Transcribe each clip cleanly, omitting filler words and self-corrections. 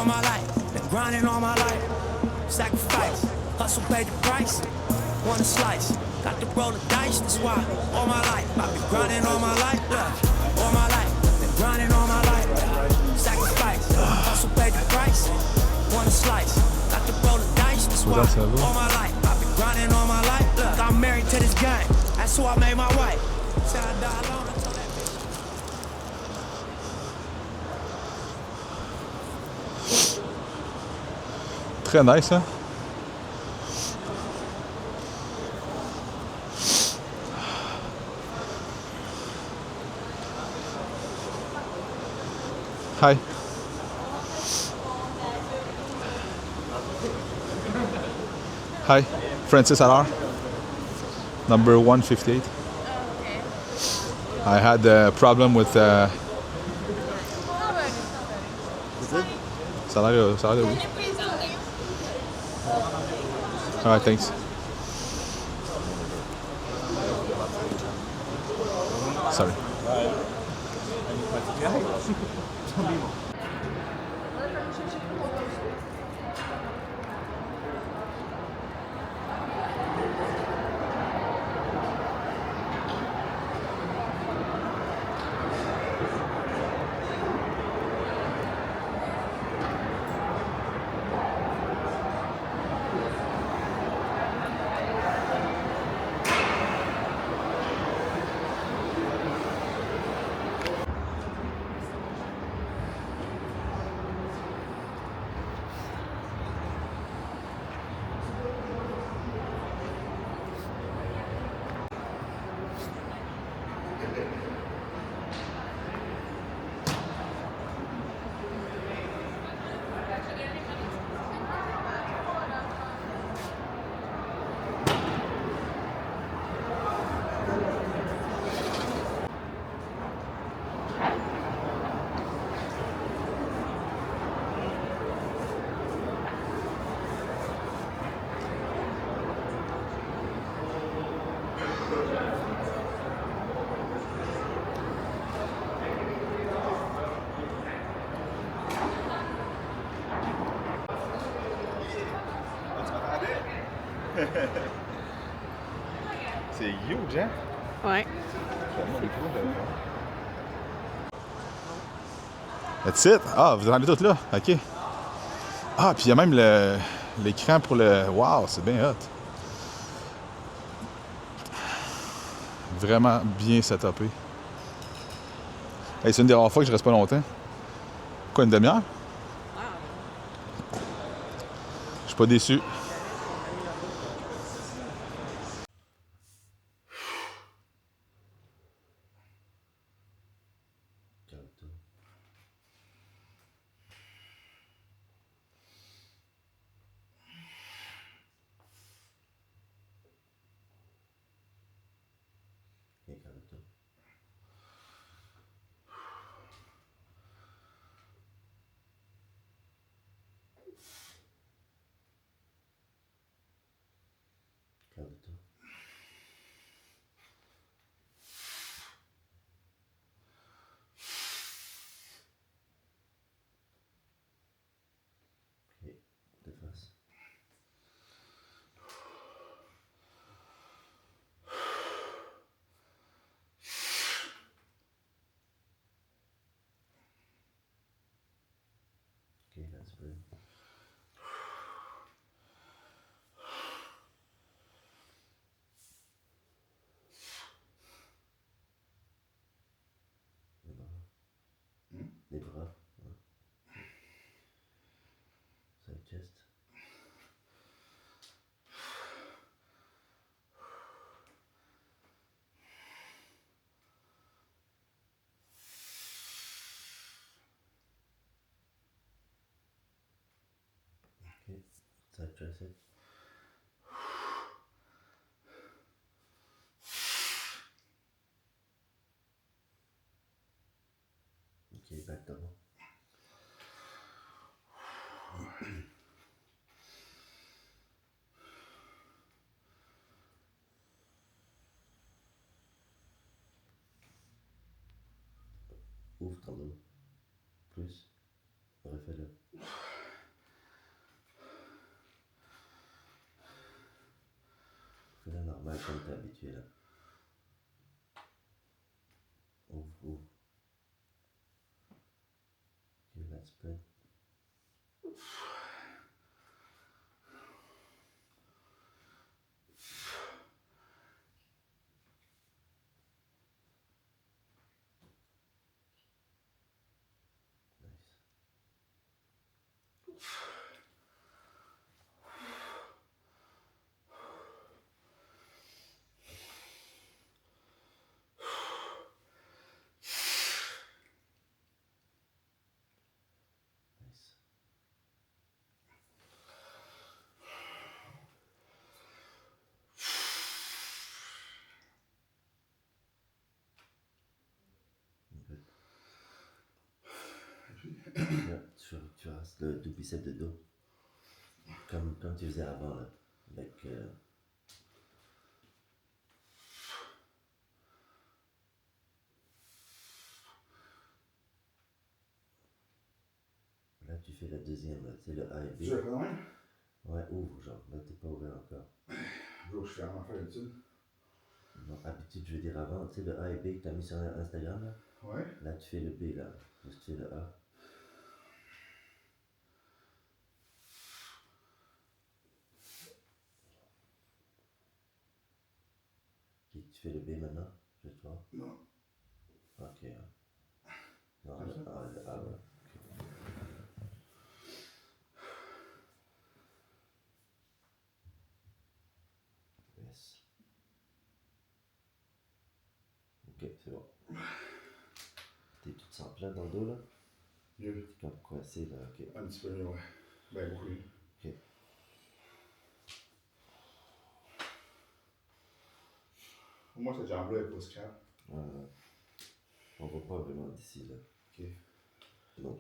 all my life, been grinding all my life. Sacrifice, hustle paid the price. Want a slice, got to roll the dice. That's why all my life I've been grinding all my life. All my life, been grinding all my life. Sacrifice, hustle paid the price. Want a slice, got to roll the dice. That's why all my life I've been grinding all my life. Look, I'm married to this game. That's who I made my wife. Said I die alone. I told that bitch. Très nice, hein? Hi. Hi, Francis Allard, number 158. Oh, okay. I had a problem with. Ça a l'air oui. Alright, thanks. Sorry. C'est huge, hein? Ouais. That's it. Ah, vous rendez tout là. OK. Ah, puis il y a même l'écran pour le... Wow, c'est bien hot. Vraiment bien setupé. Hey, c'est une des rares fois que je reste pas longtemps. Quoi, une demi-heure? Je suis pas déçu. Okay, that's good. Les bras. Ouais. Side chest. Okay, side tricep. Okay, back double. Ouvre ton dos. Plus. Refais-le. Fais-le normal comme t'es habitué là. Ouvre, ouvre. Ok, là, spread. Nice. Good. Là, tu fasses le deux biceps de dos. Comme tu faisais avant là. Avec là tu fais la deuxième là, c'est le A et B. Je fais quand même? Ouais, ouvre genre, là t'es pas ouvert encore. Bro, je fais vraiment faire l'habitude. Non, habitude je veux dire avant, tu sais le A et B que t'as mis sur Instagram là. Ouais. Là tu fais le B là, juste tu fais le A. Ok, tu fais le B maintenant, juste voir. Non. Ok. Non, le A, ouais. Yes. Ok, c'est bon. T'es tout sans plein dans le dos là? Mieux. T'es comme coincé là, ok. Un petit peu mieux, ouais. Ben, beaucoup mieux. Ok. Moi, cette jambe-là est pas si calme. On voit pas vraiment d'ici là. Ok. Non.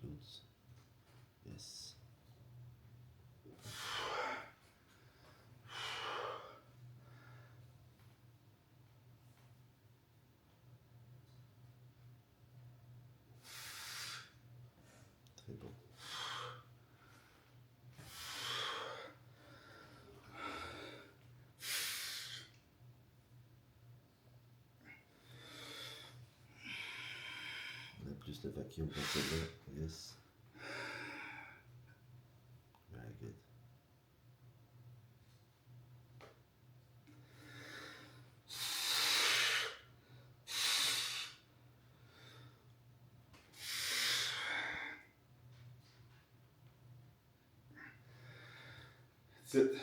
Close. Yes. Très bon. On a plus de vacuum pour celui-là. Yes. Very good. That's it.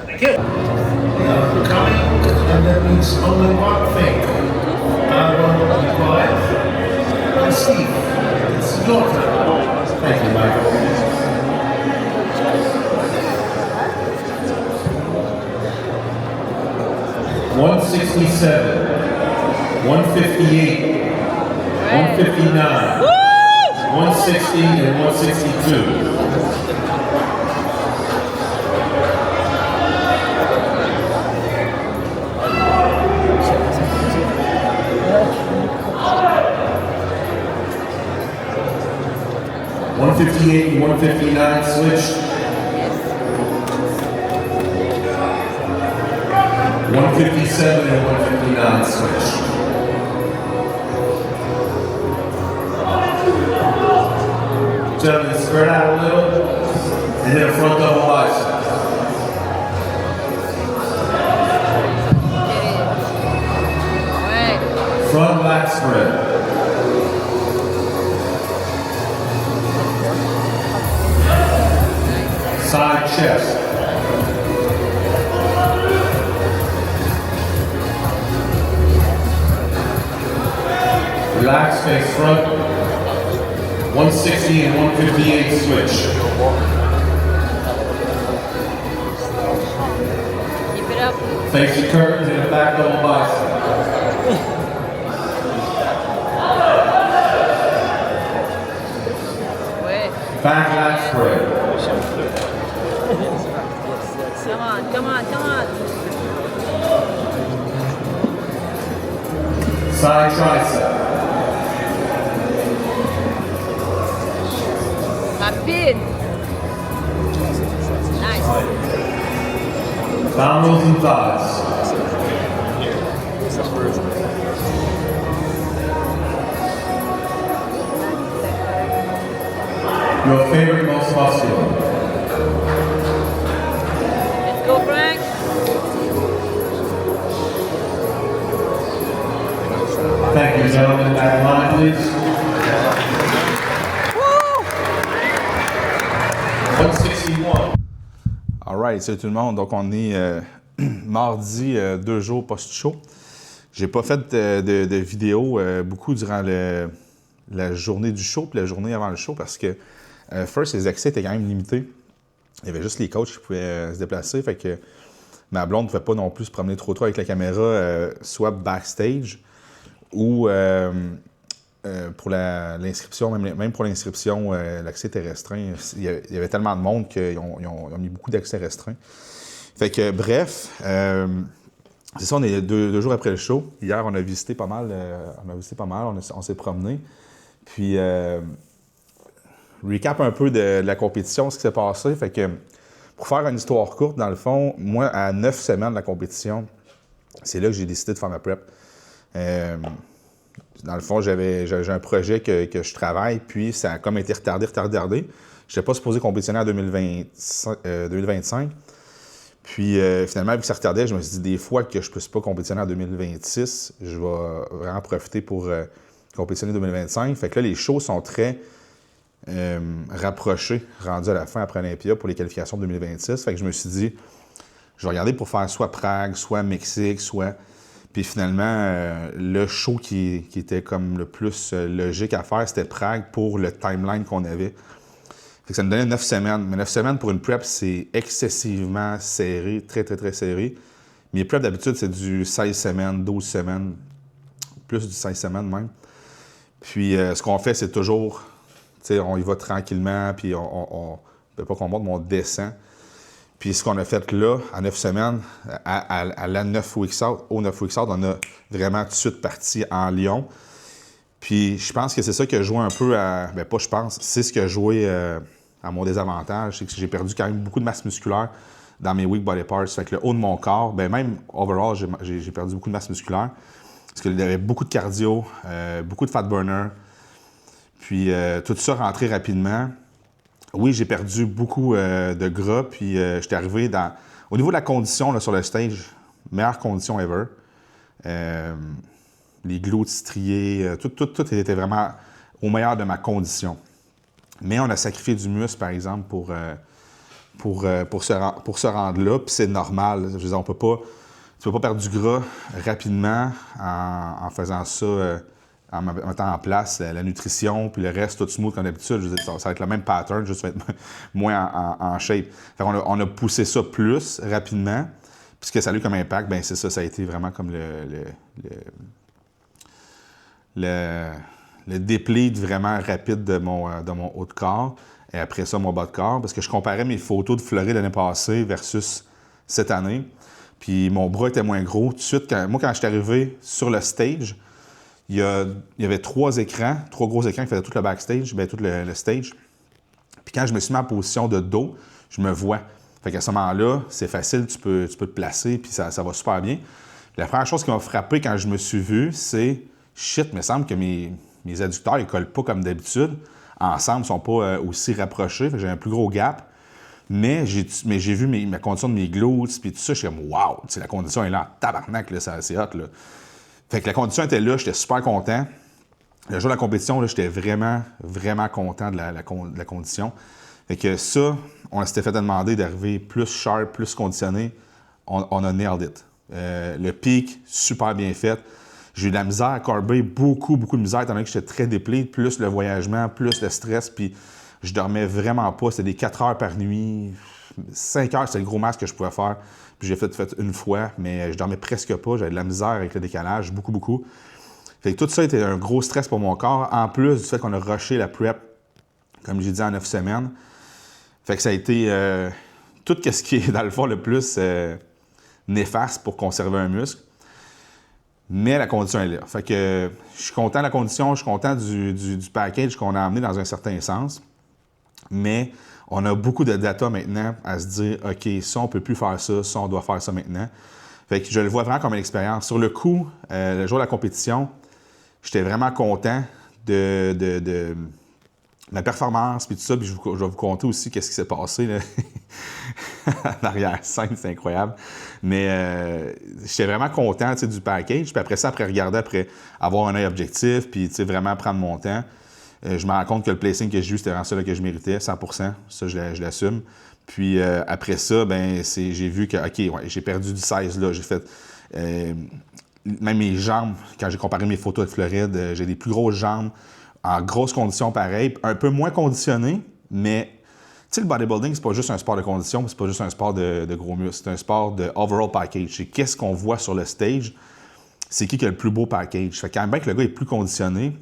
Thank you. For coming, and then we slowly walk faith. God will be quiet. 158, 159, 160, and 162. .158 and 159 switch. 157 and 159 switch. Gentlemen, spread out a little, and then a front double bicep. Front lat spread. Side chest. Relax, face front. 160 and 158 switch. Keep it up. Face the curtains and a back double bicep. Wait. Back lat spread. Come on, come on, come on. Side tricep. Rapide. Nice. Abdominals and thighs. Your favorite, most muscular. Let's go, Frank. Thank you, gentlemen. Back in line, please. 161. All right, salut tout le monde. Donc, on est mardi, 2 jours post-show. J'ai pas fait de vidéo beaucoup durant la journée du show puis la journée avant le show parce que, first, les accès étaient quand même limités. Il y avait juste les coachs qui pouvaient se déplacer. Fait que ma blonde ne pouvait pas non plus se promener trop avec la caméra, soit backstage ou pour l'inscription, même pour l'inscription, l'accès était restreint. Il y avait tellement de monde qu'ils ont mis beaucoup d'accès restreints. Fait que, bref, c'est ça, on est deux jours après le show. Hier, on a visité pas mal, on s'est promené. Puis, recap un peu de la compétition, ce qui s'est passé. Fait que, pour faire une histoire courte, dans le fond, moi, à 9 semaines de la compétition, c'est là que j'ai décidé de faire ma prep. Dans le fond, j'ai un projet que je travaille, puis ça a comme été retardé. Je n'étais pas supposé compétitionner en 2025. Puis finalement, vu que ça retardait, je me suis dit des fois que je ne puisse pas compétitionner en 2026, je vais vraiment profiter pour compétitionner en 2025. Fait que là, les shows sont très rapprochés, rendus à la fin après Olympia pour les qualifications de 2026. Fait que je me suis dit, je vais regarder pour faire soit Prague, soit Mexique, soit... Puis finalement, le show qui était comme le plus logique à faire, c'était Prague pour le timeline qu'on avait. Fait que ça nous donnait 9 semaines. Mais 9 semaines pour une prep, c'est excessivement serré, très, très, très serré. Mes preps, d'habitude, c'est du 16 semaines, 12 semaines, plus du 16 semaines même. Puis ce qu'on fait, c'est toujours, tu sais, on y va tranquillement, puis on ne peut pas qu'on monte, mais on descend. Puis ce qu'on a fait là, à 9 semaines, à la 9 weeks out, au 9 weeks out, on a vraiment tout de suite parti en Lyon. Puis je pense que c'est ça qui a joué un peu à... Bien, pas je pense, c'est ce qui a joué à mon désavantage. C'est que j'ai perdu quand même beaucoup de masse musculaire dans mes weak body parts. Fait que le haut de mon corps, bien même overall, j'ai perdu beaucoup de masse musculaire. Parce qu'il y avait beaucoup de cardio, beaucoup de fat burner. Puis tout ça rentré rapidement. Oui, j'ai perdu beaucoup de gras, puis j'étais arrivé dans... Au niveau de la condition là, sur le stage, meilleure condition ever. Les glutes striés, tout était vraiment au meilleur de ma condition. Mais on a sacrifié du muscle, par exemple, pour se rendre là, puis c'est normal. Je veux dire, tu peux pas perdre du gras rapidement en faisant ça... en mettant en place la nutrition, puis le reste tout smooth comme d'habitude. Je veux dire, ça va être le même pattern, juste être moins en shape. Fait qu'on on a poussé ça plus rapidement. Puis ce que ça a eu comme impact, ben c'est ça, ça a été vraiment comme le déplete vraiment rapide de mon haut de corps. Et après ça, mon bas de corps, parce que je comparais mes photos de Floride l'année passée versus cette année. Puis mon bras était moins gros. Tout de suite, quand je suis arrivé sur le stage, il y avait 3 gros écrans qui faisaient tout le backstage, tout le stage. Puis quand je me suis mis en position de dos, je me vois. Fait qu'à ce moment-là, c'est facile, tu peux te placer, puis ça va super bien. La première chose qui m'a frappé quand je me suis vu, c'est shit, il me semble que mes adducteurs, ils collent pas comme d'habitude. Ensemble, ils sont pas aussi rapprochés. Fait que j'ai un plus gros gap. Mais j'ai vu ma condition de mes glutes, puis tout ça, je suis comme wow, la condition est là en tabarnak, là, c'est hot, là. Fait que la condition était là, j'étais super content. Le jour de la compétition, là, j'étais vraiment, vraiment content de la condition. Fait que ça, on s'était fait demander d'arriver plus sharp, plus conditionné. On a nailed it. Le pic, super bien fait. J'ai eu de la misère à carber, beaucoup de misère, étant donné que j'étais très déplé, plus le voyagement, plus le stress, puis je dormais vraiment pas. C'était des 4 heures par nuit. 5 heures, c'était le gros max que je pouvais faire. Puis j'ai fait une fois, mais je dormais presque pas. J'avais de la misère avec le décalage, beaucoup. Fait que tout ça était un gros stress pour mon corps, en plus du fait qu'on a rushé la prep, comme j'ai dit, en 9 semaines. Fait que ça a été tout ce qui est, dans le fond, le plus néfaste pour conserver un muscle. Mais la condition est là. Fait que je suis content de la condition, je suis content du package qu'on a amené dans un certain sens. Mais on a beaucoup de data maintenant à se dire, OK, ça, on peut plus faire ça, ça, on doit faire ça maintenant. Fait que je le vois vraiment comme une expérience. Sur le coup, le jour de la compétition, j'étais vraiment content de la performance, puis tout ça. Puis je vais vous conter aussi qu'est-ce qui s'est passé là. En arrière-scène, c'est incroyable. Mais j'étais vraiment content du package. Puis après ça, regarder, avoir un œil objectif, puis vraiment prendre mon temps. Je me rends compte que le placing que j'ai eu, c'était vraiment ça là, que je méritais, 100%. Ça, je l'assume. Puis après ça, j'ai vu que, OK, ouais, j'ai perdu du 16 là. J'ai fait... même mes jambes, quand j'ai comparé mes photos de Floride, j'ai des plus grosses jambes, en grosses conditions pareilles, un peu moins conditionnées, mais... Tu sais, le bodybuilding, c'est pas juste un sport de condition, c'est pas juste un sport de gros muscles, c'est un sport de overall package. C'est qu'est-ce qu'on voit sur le stage, c'est qui a le plus beau package. Fait quand même que le gars est plus conditionné,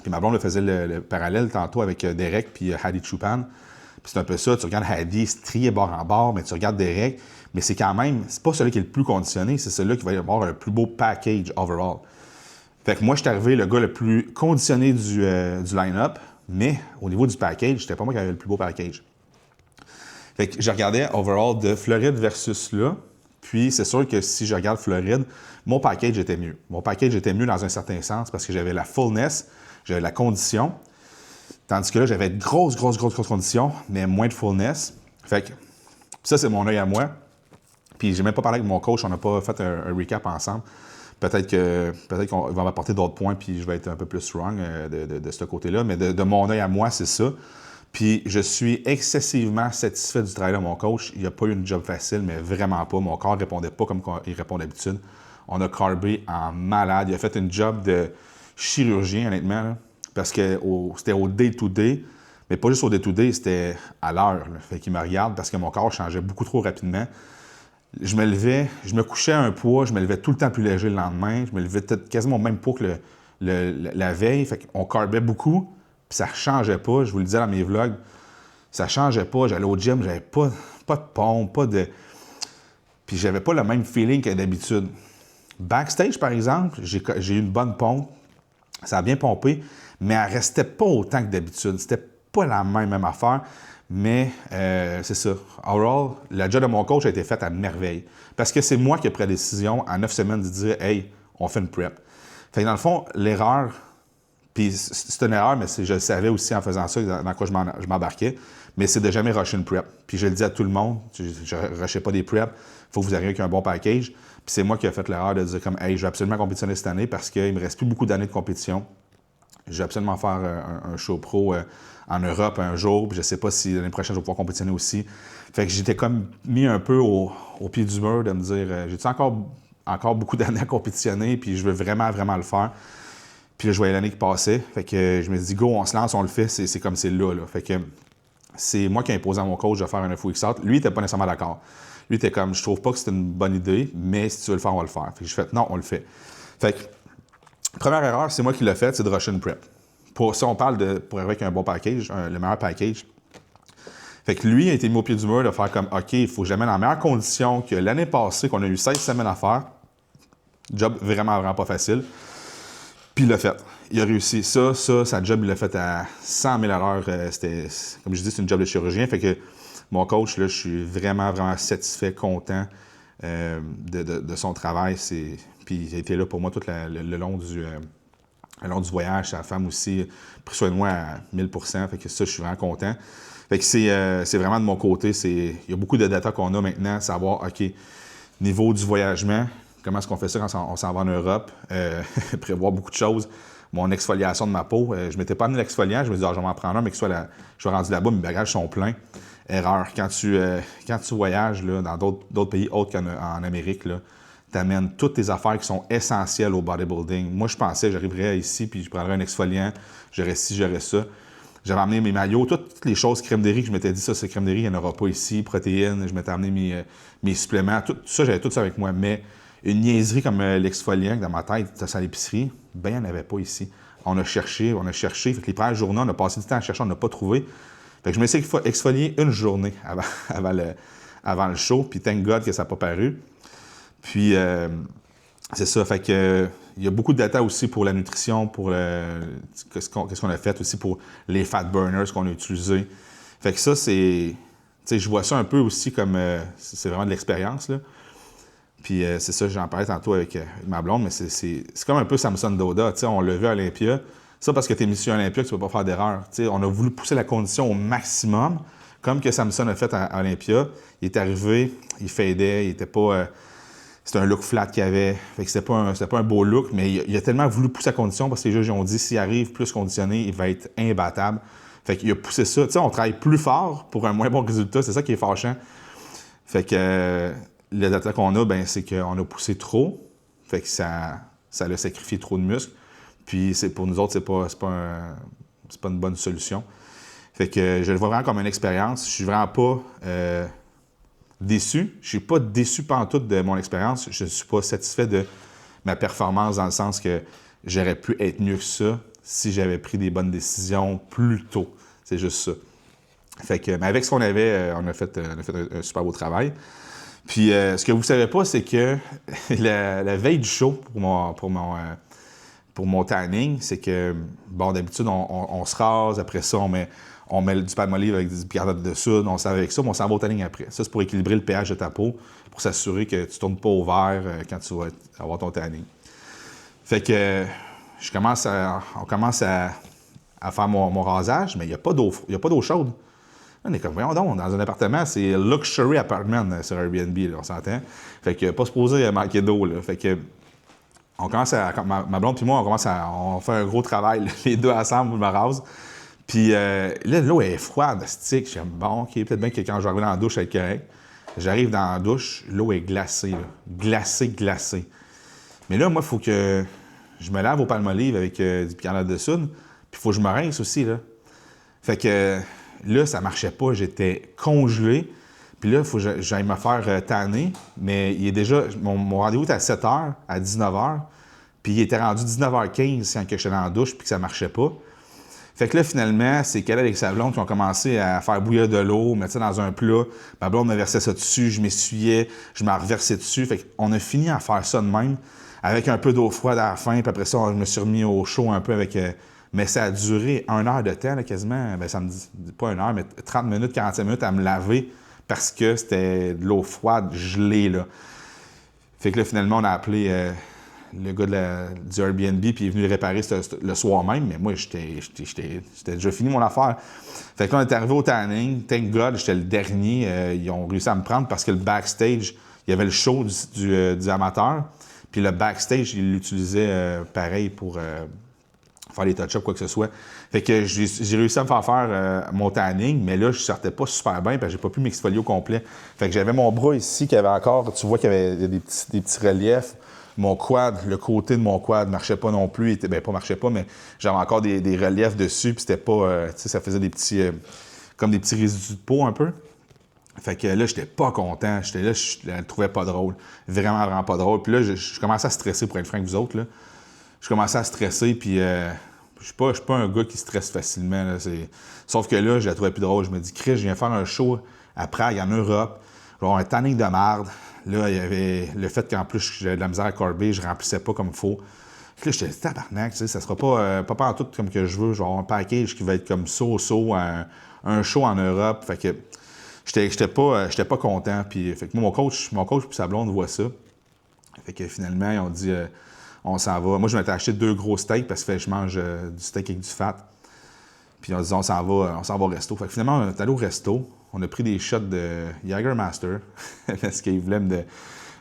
puis ma blonde le faisait le parallèle tantôt avec Derek puis Hadi Choopan. Puis c'est un peu ça, tu regardes Hadi, c'est trié bord en bord, mais tu regardes Derek, mais c'est quand même, c'est pas celui qui est le plus conditionné, c'est celui qui va avoir le plus beau package overall. Fait que moi, je suis arrivé le gars le plus conditionné du line-up, mais au niveau du package, c'était pas moi qui avais le plus beau package. Fait que je regardais overall de Floride versus là, puis c'est sûr que si je regarde Floride, mon package était mieux. Mon package était mieux dans un certain sens parce que j'avais la fullness, j'avais la condition, tandis que là, j'avais de grosses conditions, mais moins de fullness. Fait que ça, c'est mon œil à moi. Puis j'ai même pas parlé avec mon coach, on n'a pas fait un recap ensemble. Peut-être qu'on va m'apporter d'autres points, puis je vais être un peu plus wrong de ce côté-là. Mais de mon œil à moi, c'est ça. Puis je suis excessivement satisfait du travail de mon coach. Il n'a pas eu une job facile, mais vraiment pas. Mon corps ne répondait pas comme il répond d'habitude. On a carbé en malade. Il a fait une job de chirurgien, honnêtement, là, parce que c'était au day-to-day. Mais pas juste au day-to-day, c'était à l'heure. Fait qu'il me regarde parce que mon corps changeait beaucoup trop rapidement. Je me levais, je me couchais à un poids, je me levais tout le temps plus léger le lendemain. Je me levais quasiment au même poids que la veille. Fait qu'on carbait beaucoup, puis ça ne changeait pas. Je vous le disais dans mes vlogs, ça ne changeait pas. J'allais au gym, j'avais pas de pompe, puis j'avais pas le même feeling que d'habitude. Backstage, par exemple, j'ai eu une bonne pompe. Ça a bien pompé, mais elle restait pas autant que d'habitude. C'était pas la même affaire. Mais c'est ça. Overall, la job de mon coach a été faite à merveille. Parce que c'est moi qui ai pris la décision en 9 semaines de dire « Hey, on fait une prep ». Fait que dans le fond, l'erreur, puis c'est une erreur, mais je le savais aussi en faisant ça, dans quoi je m'embarquais, mais c'est de jamais rusher une prep. Puis je le dis à tout le monde, je ne rushais pas des preps, il faut que vous arriviez avec un bon package. Puis c'est moi qui ai fait l'erreur de dire comme « Hey, je vais absolument compétitionner cette année parce qu'il me reste plus beaucoup d'années de compétition. Je vais absolument faire un show pro en Europe un jour, puis je ne sais pas si l'année prochaine, je vais pouvoir compétitionner aussi. » Fait que j'étais comme mis un peu au pied du mur de me dire j'ai-tu encore beaucoup d'années à compétitionner, puis je veux vraiment le faire. Puis là, je voyais l'année qui passait. Fait que je me dis go, on se lance, on le fait, c'est comme c'est là. Fait que c'est moi qui ai imposé à mon coach de faire un FOX-out. Lui, il n'était pas nécessairement d'accord. Lui, il était comme, je trouve pas que c'était une bonne idée, mais si tu veux le faire, on va le faire. Fait que j'ai fait, non, on le fait. Fait que, première erreur, c'est moi qui l'ai faite, c'est de rusher une prep. Pour ça, on parle pour arriver avec un bon package, le meilleur package. Fait que lui a été mis au pied du mur de faire comme, OK, il faut que j'amène en meilleures conditions que l'année passée, qu'on a eu 16 semaines à faire. Job vraiment, vraiment pas facile. Puis il l'a fait. Il a réussi. Sa job, il l'a fait à 100 000 à l'heure. C'était, comme je dis, c'est une job de chirurgien. Fait que mon coach, là, je suis vraiment, vraiment satisfait, content de son travail. Puis il a été là pour moi tout le long du voyage. Sa femme aussi a pris soin de moi à 1000 %. Fait que ça, je suis vraiment content. Fait que c'est vraiment de mon côté. Il y a beaucoup de data qu'on a maintenant, savoir, OK, niveau du voyagement, comment est-ce qu'on fait ça quand on s'en va en Europe, prévoir beaucoup de choses. Mon exfoliation de ma peau, je m'étais pas amené l'exfoliant, je me disais, je vais m'en prendre un, mais que je vais rendu là-bas, mes bagages sont pleins. Erreur. Quand tu voyages là, dans d'autres pays autres qu'en Amérique, tu amènes toutes tes affaires qui sont essentielles au bodybuilding. Moi, je pensais, j'arriverais ici, puis je prendrais un exfoliant, j'aurais ci, j'aurais ça. J'avais amené mes maillots, toutes les choses, crème de riz, que je m'étais dit, ça, c'est crème de riz, il n'y en aura pas ici, protéines, je m'étais amené mes suppléments, tout ça, j'avais tout ça avec moi. Mais une niaiserie comme l'exfoliant, dans ma tête, ça à l'épicerie, ben, il n'y en avait pas ici. On a cherché. Fait que les premières journées, on a passé du temps à chercher, on n'a pas trouvé. Fait que je me suis exfolié une journée avant le show, puis thank God que ça n'a pas paru. Puis, c'est ça, fait que il y a beaucoup de data aussi pour la nutrition, pour qu'est-ce qu'on a fait aussi pour les fat burners qu'on a utilisés. Fait que ça, c'est... Tu sais, je vois ça un peu aussi comme... c'est vraiment de l'expérience, là. Puis c'est ça, j'en parlais tantôt avec ma blonde, mais c'est comme un peu Samson Dauda. Tu sais, on l'a vu à Olympia. Ça, parce que tu es Monsieur Olympia, tu ne peux pas faire d'erreur. Tu sais, on a voulu pousser la condition au maximum, comme que Samson a fait à Olympia. Il est arrivé, il fadait, il était pas... c'était un look flat qu'il avait. Fait que c'était pas un beau look, mais il a tellement voulu pousser la condition parce que les juges ont dit s'il arrive plus conditionné, il va être imbattable. Fait qu'il a poussé ça. Tu sais, on travaille plus fort pour un moins bon résultat. C'est ça qui est fâchant. Fait que le data qu'on a, ben, c'est qu'on a poussé trop. Fait que ça a sacrifié trop de muscles. Puis pour nous autres, c'est pas une bonne solution. Fait que je le vois vraiment comme une expérience. Je suis vraiment pas déçu. Je suis pas déçu pantoute de mon expérience. Je suis pas satisfait de ma performance dans le sens que j'aurais pu être mieux que ça si j'avais pris des bonnes décisions plus tôt. C'est juste ça. Fait que, mais avec ce qu'on avait, on a fait un super beau travail. Puis ce que vous ne savez pas, c'est que la veille du show pour mon tanning, c'est que, bon, d'habitude, on se rase. Après ça, on met du palmolive avec du bicarbonate de soude, on s'en va avec ça, mais on s'en va au tanning après. Ça, c'est pour équilibrer le pH de ta peau, pour s'assurer que tu ne tournes pas au vert quand tu vas avoir ton tanning. Fait que on commence à faire mon rasage, mais il n'y a pas d'eau chaude. On est comme, voyons donc, dans un appartement, c'est luxury apartment sur Airbnb, là, on s'entend. Fait que pas supposé manquer d'eau, là. Fait que on commence ma blonde puis moi, on fait un gros travail, là, les deux ensemble, on me rase. Puis là, l'eau est froide, stick. J'aime bon, OK, peut-être bien que quand je vais arriver dans la douche, elle est correcte. J'arrive dans la douche, l'eau est glacée, là. Glacée. Mais là, moi, il faut que je me lave au palmolive avec du bicarbonate de soude, puis il faut que je me rince aussi, là. Fait que là, ça marchait pas, j'étais congelé. Puis là, il faut que j'aille me faire tanner, mais il est déjà... Mon rendez-vous était à 7h, à 19h, puis il était rendu 19h15 quand j'étais dans la douche, puis que ça marchait pas. Fait que là, finalement, c'est qu'elle avec sa blonde qui ont commencé à faire bouillir de l'eau, mettre ça dans un plat. Ma blonde me versait ça dessus, je m'essuyais, je m'en reversais dessus. Fait qu'on a fini à faire ça de même, avec un peu d'eau froide à la fin. Puis après ça, je me suis remis au chaud un peu avec... mais ça a duré 1 heure de temps, là, quasiment. Ben, ça me dit pas 1 heure, mais 30 minutes, 45 minutes à me laver parce que c'était de l'eau froide, gelée, là. Fait que là, finalement, on a appelé le gars du Airbnb, puis il est venu le réparer le soir même, mais moi, j'étais déjà fini mon affaire. Fait que là, on est arrivé au tanning. Thank God, j'étais le dernier. Ils ont réussi à me prendre parce que le backstage, il y avait le show du amateur, puis le backstage, ils l'utilisaient pareil pour... faire les touch-ups, quoi que ce soit. Fait que j'ai réussi à me faire mon tanning, mais là, je sortais pas super bien parce que j'ai pas pu m'exfolier au complet. Fait que j'avais mon bras ici qui avait encore, tu vois qu'il y avait des petits reliefs. Mon quad, le côté de mon quad marchait pas non plus. Pas marchait pas, mais j'avais encore des reliefs dessus, puis c'était pas, tu sais, ça faisait des petits, comme des petits résidus de peau un peu. Fait que là, j'étais pas content. J'étais là, je le trouvais pas drôle. Vraiment, vraiment pas drôle. Puis là, je commençais à stresser pour être franc avec vous autres. Là. Je commençais à stresser, puis je suis pas un gars qui stresse facilement. Là. Sauf que là, je la trouvais plus drôle. Je me dis, Chris, je viens faire un show à Prague, en Europe. Je vais avoir un tanning de marde. Là, il y avait le fait qu'en plus, j'avais de la misère à corber, je remplissais pas comme il faut. Puis là, j'étais tabarnak, tu sais, ça sera pas en tout comme que je veux. Je vais avoir un package qui va être comme un show en Europe. Fait que j'étais pas content. Puis, fait que moi, mon coach puis sa blonde voit ça. Fait que finalement, ils ont dit, on s'en va. Moi, je m'étais acheté 2 gros steaks parce que je mange du steak avec du fat. Puis on dit, on s'en va au resto. Fait que finalement, on est allé au resto. On a pris des shots de Jägermeister parce qu'ils voulaient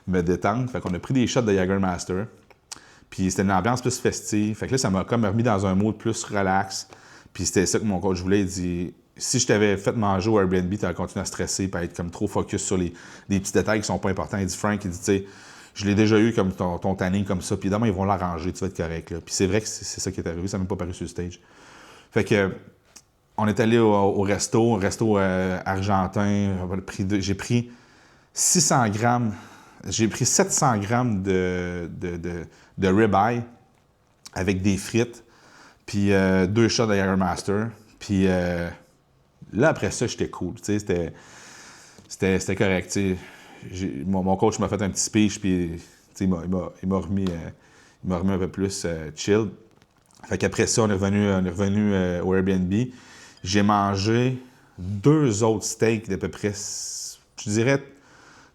me détendre. Fait qu'on a pris des shots de Jägermeister. Puis c'était une ambiance plus festive. Fait que là, ça m'a comme remis dans un mode plus relax. Puis c'était ça que mon coach voulait. Il dit, si je t'avais fait manger au Airbnb, tu allais continuer à stresser et à être comme trop focus sur des petits détails qui sont pas importants. Il dit, Frank, il dit, tu sais, je l'ai déjà eu comme ton tanning comme ça. Puis demain, ils vont l'arranger, tu vas être correct. Là. Puis c'est vrai que c'est ça qui est arrivé. Ça m'a même pas paru sur le stage. Fait que on est allé au resto argentin. J'ai pris 600 grammes. J'ai pris 700 grammes de ribeye avec des frites, puis 2 shots de Jägermeister. Puis là, après ça, j'étais cool. Tu sais, c'était correct. Tu sais. Mon coach m'a fait un petit speech, puis tu sais, il m'a remis un peu plus chill. Fait qu'après ça, on est revenu au Airbnb. J'ai mangé 2 autres steaks d'à peu près, je dirais,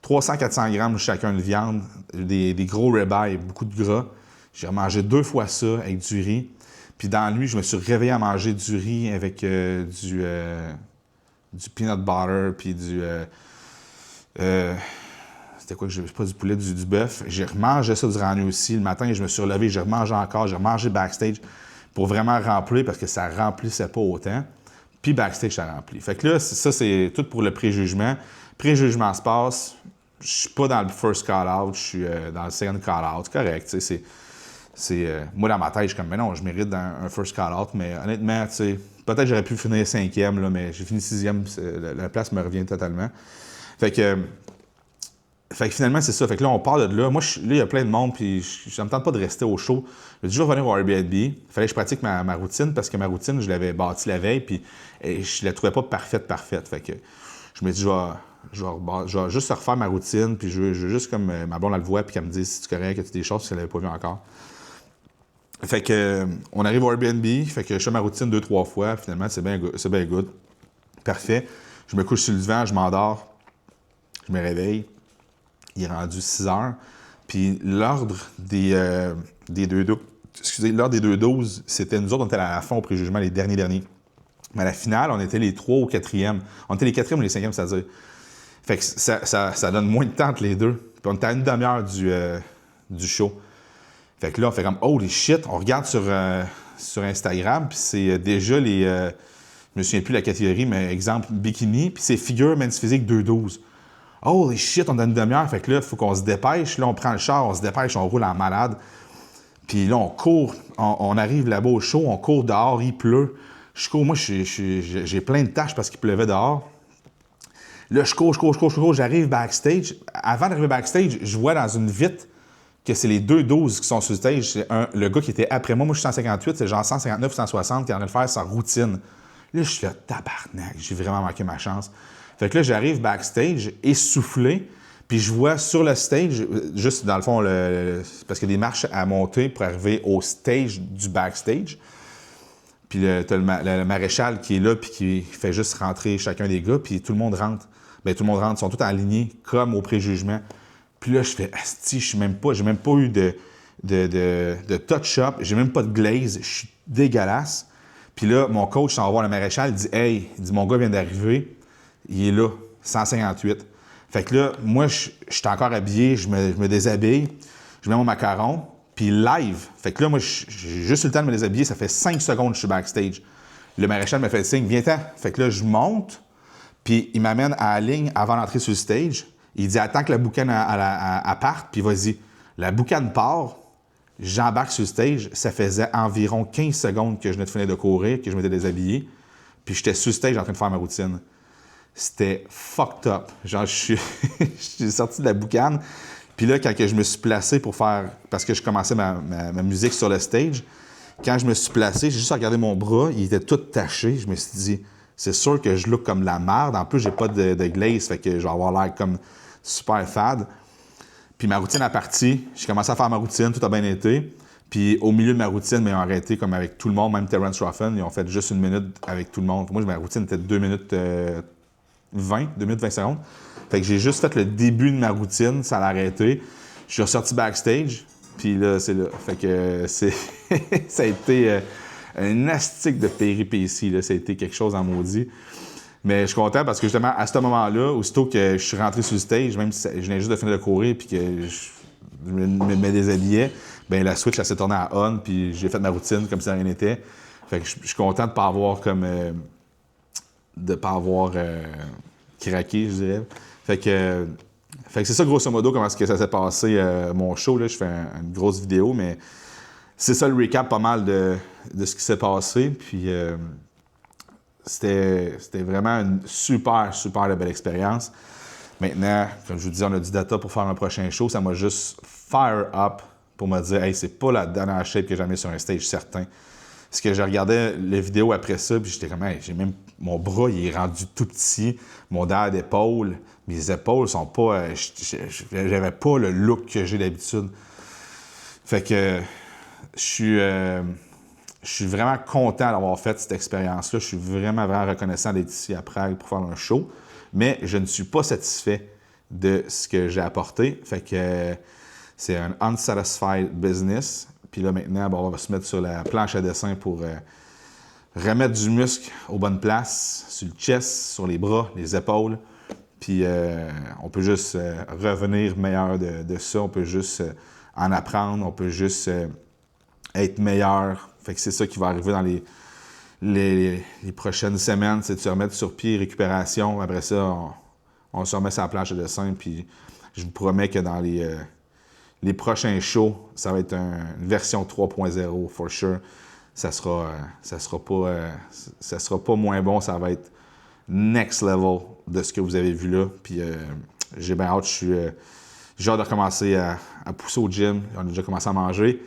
300-400 grammes chacun de viande, des gros ribeyes, beaucoup de gras. J'ai mangé 2 fois ça avec du riz. Puis dans la nuit, je me suis réveillé à manger du riz avec du peanut butter, puis c'était quoi? Pas du poulet, du bœuf. J'ai remangé ça durant la nuit aussi. Le matin, je me suis relevé, j'ai remangé encore, j'ai remangé backstage pour vraiment remplir parce que ça remplissait pas autant. Puis backstage, ça remplit. Fait que là, ça, c'est tout pour le préjugement. Préjugement se passe. Je suis pas dans le first call-out, je suis dans le second call-out. C'est correct, tu sais. Moi, dans ma tête, je suis comme, mais non, je mérite un first call-out. Mais honnêtement, tu sais, peut-être j'aurais pu finir 5e, là, mais j'ai fini 6e. La place me revient totalement. Fait que finalement, c'est ça. Fait que là, on part de là. Moi, là, il y a plein de monde, puis je me tente pas de rester au show. Je vais toujours revenir au Airbnb. Il fallait que je pratique ma routine, parce que ma routine, je l'avais bâtie la veille, puis je la trouvais pas parfaite. Fait que je me dis, je vais juste refaire ma routine, puis je veux juste comme ma blonde, elle le voit, puis qu'elle me dise si tu correct, que tu des choses qu'elle n'avait pas vu encore. Fait que on arrive au Airbnb, fait que je fais ma routine 2-3 fois. Finalement, c'est bien good. Parfait. Je me couche sur le divan, je m'endors, je me réveille. Il est rendu 6 heures. Puis l'ordre des 2-12, c'était nous autres, on était à la fin au préjugement, les derniers. Mais à la finale, on était les 3 ou 4e. On était les 4e ou les 5e, c'est-à-dire. Fait que ça donne moins de temps entre les deux. Puis on était à une demi-heure du show. Fait que là, on fait comme « Holy shit », on regarde sur Instagram, puis c'est déjà les... je me souviens plus de la catégorie, mais exemple, bikini, puis c'est figure men's physique 2-12. Holy shit, on a une demi-heure, fait que là, il faut qu'on se dépêche. Là, on prend le char, on se dépêche, on roule en malade. Puis là, on court, on arrive là-bas au show, on court dehors, il pleut. Je cours, moi, j'ai plein de tâches parce qu'il pleuvait dehors. Là, je cours, j'arrive backstage. Avant d'arriver backstage, je vois dans une vitre que c'est les 2-12 qui sont sur le stage. C'est le gars qui était après moi, je suis 158, c'est genre 159 ou 160 qui est en train de faire sa routine. Là, je suis là, tabarnak, j'ai vraiment manqué ma chance. Fait que là, j'arrive backstage, essoufflé, puis je vois sur le stage, juste dans le fond, parce qu'il y a des marches à monter pour arriver au stage du backstage. Puis t'as le maréchal qui est là, puis qui fait juste rentrer chacun des gars, puis tout le monde rentre. Bien, tout le monde rentre, ils sont tous alignés, comme au préjugement. Puis là, je fais, asti, j'ai même pas eu de touch-up, j'ai même pas de glaze, je suis dégueulasse. Puis là, mon coach s'en va voir le maréchal, il dit, hey, mon gars vient d'arriver, il est là, 158. Fait que là, moi, je suis encore habillé, je me déshabille, je mets mon macaron, puis live. Fait que là, moi, j'ai juste eu le temps de me déshabiller, ça fait 5 secondes que je suis backstage. Le maréchal me fait le signe, viens-t'en. Fait que là, je monte, puis il m'amène à la ligne avant d'entrer sur le stage. Il dit, attends que la boucane elle parte, puis vas-y. La boucane part, j'embarque sur le stage, ça faisait environ 15 secondes que je venais de finir de courir, que je m'étais déshabillé. Puis j'étais sur stage en train de faire ma routine. C'était fucked up. Genre, je suis sorti de la boucane. Puis là, quand je me suis placé pour faire... Parce que je commençais ma musique sur le stage, quand je me suis placé, j'ai juste regardé mon bras, il était tout taché. Je me suis dit, c'est sûr que je look comme de la merde. En plus, j'ai pas de glaze, fait que je vais avoir l'air comme super fade. Puis ma routine a parti. J'ai commencé à faire ma routine, tout a bien été. Puis au milieu de ma routine, ils ont arrêté comme avec tout le monde, même Terrence Ruffin, ils ont fait juste 1 minute avec tout le monde. Moi, ma routine était 2 minutes 20 secondes. Fait que j'ai juste fait le début de ma routine, ça a arrêté. Je suis ressorti backstage, puis là, c'est là. Fait que ça a été un astique de péripéties, là. Ça a été quelque chose en maudit. Mais je suis content parce que justement, à ce moment-là, aussitôt que je suis rentré sur le stage, même si je venais juste de finir de courir puis que je me déshabillais, bien la switch, elle s'est tournée à on, puis j'ai fait ma routine comme si rien n'était. Fait que je suis content de ne pas avoir comme... craqué, je dirais. Fait que c'est ça, grosso modo, comment est-ce que ça s'est passé, mon show. Là. Je fais une grosse vidéo, mais c'est ça le recap pas mal de ce qui s'est passé. Puis c'était vraiment une super, super belle expérience. Maintenant, comme je vous disais, on a du data pour faire un prochain show. Ça m'a juste fire up pour me dire « Hey, c'est pas la dernière shape que j'ai mis sur un stage, certain. » Parce que je regardais les vidéos après ça, puis j'étais comme, hey, mon bras, il est rendu tout petit, mon derrière d'épaule, mes épaules sont pas, j'avais pas le look que j'ai d'habitude. Fait que je suis vraiment content d'avoir fait cette expérience-là. Je suis vraiment, vraiment reconnaissant d'être ici à Prague pour faire un show, mais je ne suis pas satisfait de ce que j'ai apporté. Fait que c'est un unsatisfied business. Puis là, maintenant, on va se mettre sur la planche à dessin pour remettre du muscle aux bonnes places, sur le chest, sur les bras, les épaules. Puis on peut juste revenir meilleur de ça. On peut juste en apprendre. On peut juste être meilleur. Fait que c'est ça qui va arriver dans les prochaines semaines, c'est de se remettre sur pied, récupération. Après ça, on se remet sur la planche à dessin. Puis je vous promets que dans les prochains shows, ça va être une version 3.0 for sure. Ça sera pas moins bon, ça va être next level de ce que vous avez vu là. Puis j'ai bien hâte, j'ai hâte de recommencer à pousser au gym. On a déjà commencé à manger.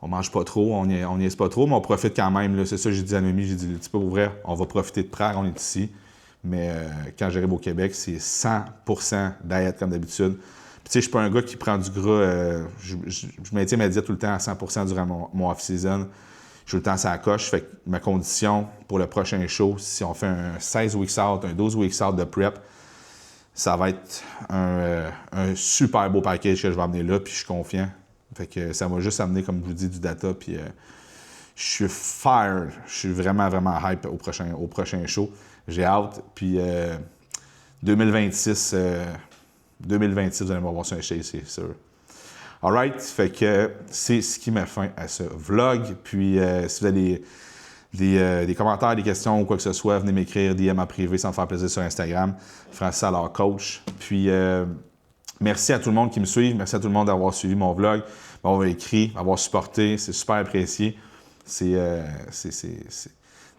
On mange pas trop, on niaise pas trop, mais on profite quand même. Là. C'est ça que j'ai dit à Noémie, j'ai dit un petit peu ouvert, on va profiter de Prague, on est ici. Mais quand j'arrive au Québec, c'est 100% diète comme d'habitude. Puis, tu sais, je suis pas un gars qui prend du gras. Je maintiens ma diète tout le temps à 100% durant mon off-season. Je suis tout le temps à la coche. Fait que ma condition pour le prochain show, si on fait un 16 weeks out, un 12 weeks out de prep, ça va être un super beau package que je vais amener là. Puis, je suis confiant. Fait que ça va juste amener, comme je vous dis, du data. Puis, je suis fired. Je suis vraiment, vraiment hype au prochain show. J'ai hâte. Puis, 2026, vous allez me voir sur un chase, c'est sûr. Alright, fait que c'est ce qui met fin à ce vlog. Puis si vous avez des commentaires, des questions ou quoi que ce soit, venez m'écrire DM en privé, ça me faire plaisir sur Instagram. Francis alors coach. Puis merci à tout le monde qui me suit. Merci à tout le monde d'avoir suivi mon vlog, m'avoir écrit, m'avoir supporté. C'est super apprécié.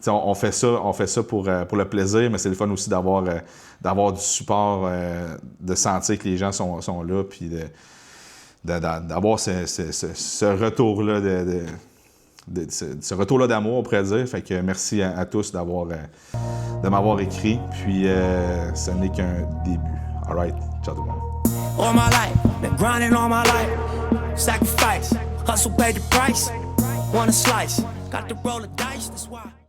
On fait ça pour le plaisir, mais c'est le fun aussi d'avoir du support, de sentir que les gens sont là, puis d'avoir ce retour-là ce retour-là d'amour, on pourrait dire. Fait que merci à tous de m'avoir écrit, puis ce n'est qu'un début. All right, ciao tout le monde. All my life, been grinding all my life. Sacrifice, hustle, pay the price. Want a slice, got to roll the dice, that's why.